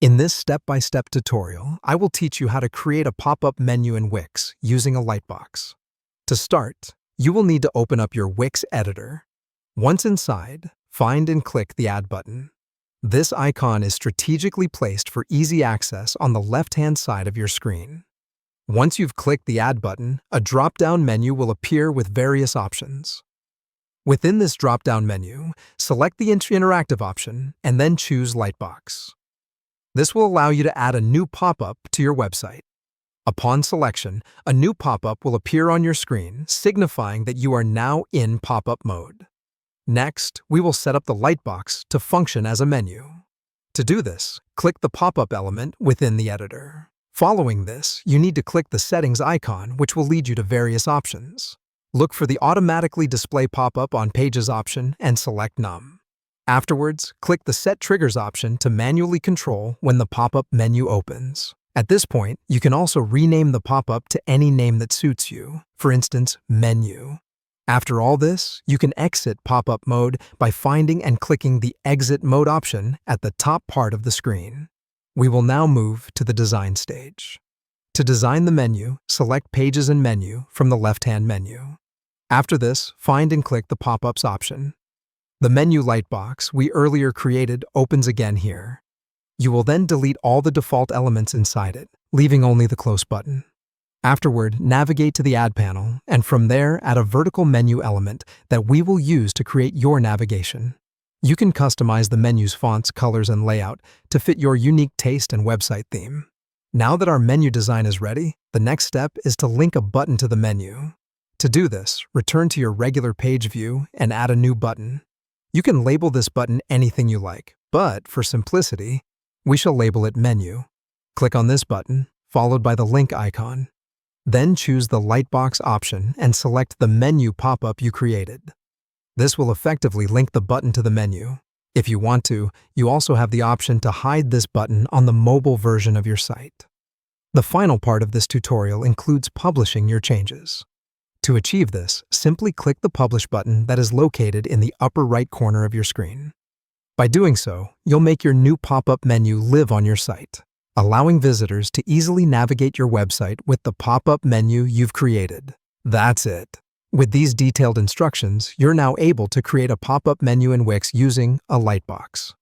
In this step-by-step tutorial, I will teach you how to create a pop-up menu in Wix using a Lightbox. To start, you will need to open up your Wix editor. Once inside, find and click the Add button. This icon is strategically placed for easy access on the left-hand side of your screen. Once you've clicked the Add button, a drop-down menu will appear with various options. Within this drop-down menu, select the interactive option and then choose Lightbox. This will allow you to add a new pop-up to your website. Upon selection, a new pop-up will appear on your screen, signifying that you are now in pop-up mode. Next, we will set up the Lightbox to function as a menu. To do this, click the pop-up element within the editor. Following this, you need to click the Settings icon, which will lead you to various options. Look for the Automatically Display Pop-up on Pages option and select None. Afterwards, click the Set Triggers option to manually control when the pop-up menu opens. At this point, you can also rename the pop-up to any name that suits you, for instance, Menu. After all this, you can exit pop-up mode by finding and clicking the Exit Mode option at the top part of the screen. We will now move to the design stage. To design the menu, select Pages and Menu from the left-hand menu. After this, find and click the Pop-ups option. The menu Lightbox we earlier created opens again here. You will then delete all the default elements inside it, leaving only the Close button. Afterward, navigate to the Add panel, and from there add a vertical menu element that we will use to create your navigation. You can customize the menu's fonts, colors, and layout to fit your unique taste and website theme. Now that our menu design is ready, the next step is to link a button to the menu. To do this, return to your regular page view and add a new button. You can label this button anything you like, but for simplicity, we shall label it Menu. Click on this button, followed by the link icon. Then choose the Lightbox option and select the menu pop-up you created. This will effectively link the button to the menu. If you want to, you also have the option to hide this button on the mobile version of your site. The final part of this tutorial includes publishing your changes. To achieve this, simply click the Publish button that is located in the upper right corner of your screen. By doing so, you'll make your new pop-up menu live on your site, allowing visitors to easily navigate your website with the pop-up menu you've created. That's it. With these detailed instructions, you're now able to create a pop-up menu in Wix using a Lightbox.